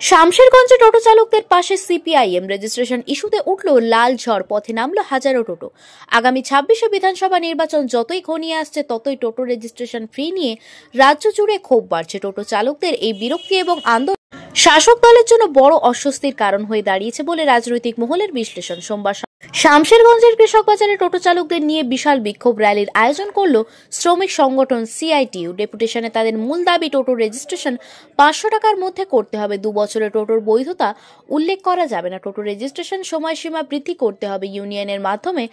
শামশেরগঞ্জে টোটো চালকদের পাশে CPIM registration ইস্যুতে উঠল লাল ঝড়, পথে নামলো হাজারো টোটো। আগামী 26শে বিধানসভা নির্বাচন যতই ঘনিয়ে আসছে ততই টোটো রেজিস্ট্রেশন ফ্রি নিয়ে রাজ্য জুড়ে ক্ষোভ বাড়ছে। টোটো চালকদের এই বিরক্তি এবং আন্দোলন শাসক দলের জন্য বড় অস্বস্তির কারণ হয়ে দাঁড়িয়েছে বলে রাজনৈতিক মহলের বিশ্লেষণ। সোমবার শামশেরগঞ্জের কৃষক বাজারে টোটো চালকদের নিয়ে বিশাল বিক্ষোভ র্যালির আয়োজন করল শ্রমিক সংগঠন সিআইটিইউ। ডেপুটেশনে তাদের মূল দাবি টোটো রেজিস্ট্রেশন 500 টাকার মধ্যে করতে হবে। 2 বছরের টোটোর বৈধতা উল্লেখ করা যাবে না। টোটো রেজিস্ট্রেশন সময়সীমা বৃদ্ধি করতে হবে। ইউনিয়নের মাধ্যমে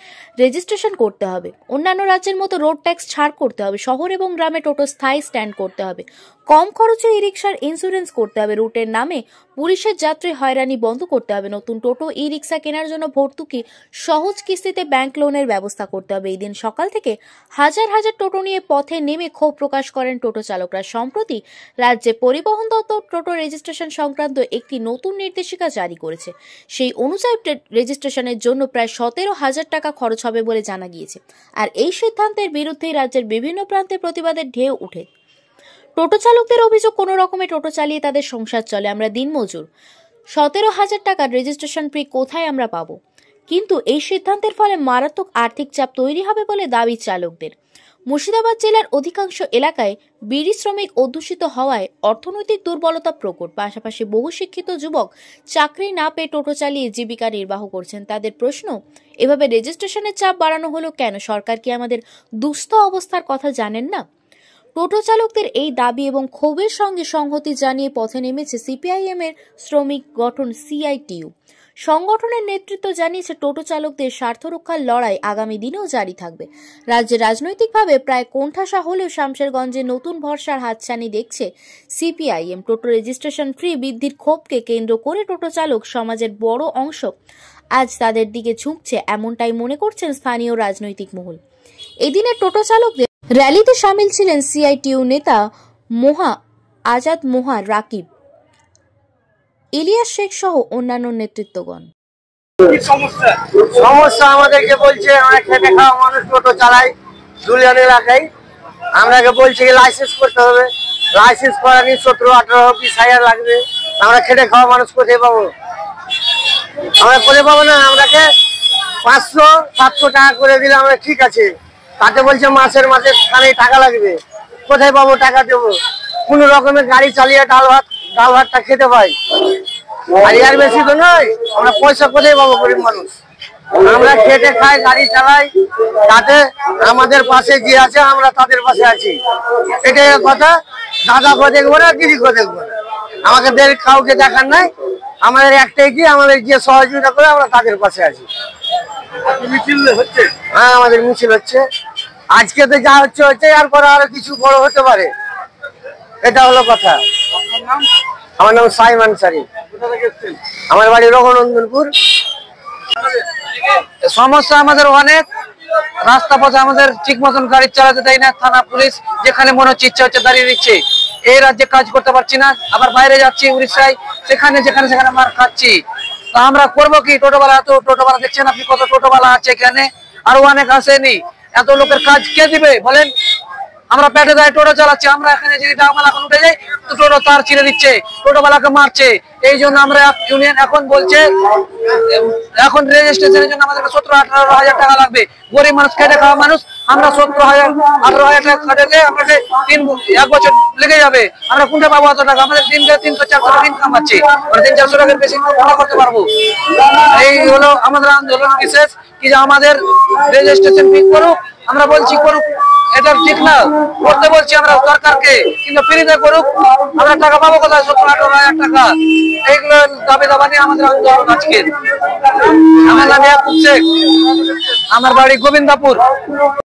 রেজিস্ট্রেশন করতে হবে। অন্যান্য রাজ্যের মতো রোড ট্যাক্স ছাড় করতে হবে। শহর এবং গ্রামে টোটো স্থায়ী স্ট্যান্ড করতে হবে। কম খরচে ই রিক্সার ইন্স্যুরেন্স করতে হবে। রুটের নামে পুলিশের যাত্রী হয়রানি বন্ধ করতে হবে। নতুন টোটো ই রিক্সা কেনার জন্য ভর্তুকি সহজ কিস্তিতে ব্যাংক লোনের ব্যবস্থা করতে হবে। এই দিন সকাল থেকে হাজার হাজার টোটো নিয়ে পথে নেমে ক্ষোভ প্রকাশ করেন টোটো চালকরা। সম্প্রতি রাজ্যে পরিবহন দপ্তর টোটো রেজিস্ট্রেশন সংক্রান্ত একটি নতুন নির্দেশিকা জারি করেছে। সেই অনুযায়ী রেজিস্ট্রেশনের জন্য প্রায় 17,000 টাকা খরচ হবে বলে জানা গিয়েছে। আর এই সিদ্ধান্তের বিরুদ্ধেই রাজ্যের বিভিন্ন প্রান্তে প্রতিবাদের ঢেউ উঠে। টোটো চালকদের অভিযোগ, কোনো রকমে টোটো চালিয়ে তাদের সংসার চলে। আমরা দিনমজুর, 17,000 টাকার রেজিস্ট্রেশন ফি কোথায় আমরা পাবো? কিন্তু এই সিদ্ধান্তের ফলে মারাত্মক আর্থিক চাপ তৈরি হবে বলে দাবি চালকদের। মুর্শিদাবাদ জেলার অধিকাংশ এলাকায় বিড়ি শ্রমিক অধ্যুষিত হওয়ায় অর্থনৈতিক দুর্বলতা প্রকট। পাশাপাশি বহু শিক্ষিত যুবক চাকরি না পেয়ে টোটো চালিয়ে জীবিকা নির্বাহ করছেন। তাদের প্রশ্ন, এভাবে রেজিস্ট্রেশনের চাপ বাড়ানো হলো কেন? সরকার কি আমাদের দুস্থ অবস্থার কথা জানেন না? টোটো চালকদের এই দাবি এবং ক্ষোভের সঙ্গে সংহতি জানিয়ে পথে নেমেছে সিপিআইএম এর শ্রমিক গঠন সিআইটিইউ। সংগঠনের নেতৃত্ব জানিয়েছে টোটো চালকদের স্বার্থ রক্ষার লড়াই আগামী দিনেও জারি থাকবে। রাজ্যে রাজনৈতিকভাবে প্রায় কোণঠাসা হলেও শামশেরগঞ্জে নতুন ভরসার হাতছানি দেখছে সিপিআইএম। টোটো রেজিস্ট্রেশন ফ্রি বৃদ্ধির ক্ষোভকে কেন্দ্র করে টোটো চালক সমাজের বড় অংশ আজ তাদের দিকে ঝুঁকছে, এমনটাই মনে করছেন স্থানীয় রাজনৈতিক মহল। এদিনের টোটো চালকদের র্যালিতে সামিল ছিলেন সিআইটিইউ নেতা আজাদ মোহা রাকিব, ইলিয়াস শেখ সহ অন্যান্য নেতৃত্বগণ। সমস্যা আমাদেরকে বলছে, আমরা খেটে খাওয়া মানুষ টোটো চালাই দুলিয়ান এলাকায়। আমরাকে বলছি লাইসেন্স করতে হবে। লাইসেন্স করা নিয়ে 17-18-20 লাগবে। আমরা খেটে খাওয়া মানুষ কোথায় পাবো? আমরা কোথায় পাবো না। আমরাকে 500-700 টাকা করে দিলে আমরা ঠিক আছে, তাতে বলছে মাসে টাকা লাগবে। কোথায় পাবো টাকা দেবো? কোনো রকমের গাড়ি চালিয়ে ডাল ভাতটা খেতে পাই, আর এর বেশি তো নয়। আমরা পয়সা কোথায় পাবো? গরিব মানুষ আমরা খেটে খাই, গাড়ি চালাই, তাতে আমাদের পাশে যে আছে আমরা তাদের পাশে আছি। এটাই কথা। দাদাকে দেখবো না, দিদিকে দেখবো না, আমাকে কাউকে দেখার নাই। আমাদের একটাই কি, আমাদের যে সহযোগিতা করে আমরা তাদের পাশে আছি। হ্যাঁ, আমাদের মিছিল হচ্ছে। আজকে তো যা হচ্ছে হচ্ছে, আর পরে আরো কিছু বড় হতে পারে। এটা হলো কথা। আমার নাম সাইমান সারি, আমার বাড়ি রঘুনন্দনপুর। সমস্যা আমাদের অনেক। রাস্তা পথে আমাদের ঠিক মতন গাড়ি চালাতে দেয় না। থানা পুলিশ যেখানে মনে হচ্ছে ইচ্ছা হচ্ছে দাঁড়িয়ে দিচ্ছে। এই রাজ্যে কাজ করতে পারছি না, আবার বাইরে যাচ্ছি উড়িষ্যায়, সেখানে মার খাচ্ছি। তা আমরা করবো কি? টোটোওয়ালা, এত টোটোওয়ালা দেখছেন আপনি, কত টোটোওয়ালা আছে এখানে, আরো অনেক আসেনি। এত লোকের কাজ কে দিবে বলেন? আমরা পেটে দায় টোটো চালাচ্ছি। আমরা এখানে যদি ডাকমালা এখন উঠে যাই তো টোটো তার ছিঁড়ে দিচ্ছে, টোটোওয়ালাকে মারছে। এই জন্য আমরা ইউনিয়ন এখন বলছে, এখন রেজিস্ট্রেশনের জন্য আমাদের 17-18 টাকা লাগবে। গরিব মানুষ, খেটে খাওয়া মানুষ, আমরা 17,000-18,000 টাকা খাটালে আমাকে 1 বছর লেগে যাবে। আমরা কোনটা পাবো এত টাকা? আমাদের দিনকে 300-400 টাকা ইনকাম আছে, আমরা 300-400 টাকার বেশি ভাড়া করতে পারবো। এই হলো আমাদের আন্দোলন বিশেষ, কি যে আমাদের রেজিস্ট্রেশন ফি করুক। আমরা বলছি করুক, এটা ঠিক না, করতে বলছি আমরা সরকারকে, কিন্তু ফ্রিতে করুক। আমরা টাকা পাবো কোথায়? 17-18,000 টাকা। এইগুলো দাবি দাবা নিয়ে আমাদের আন্দোলন আজকে। আমার নাম ইয়াকুব শেখ, আমার বাড়ি গোবিন্দাপুর।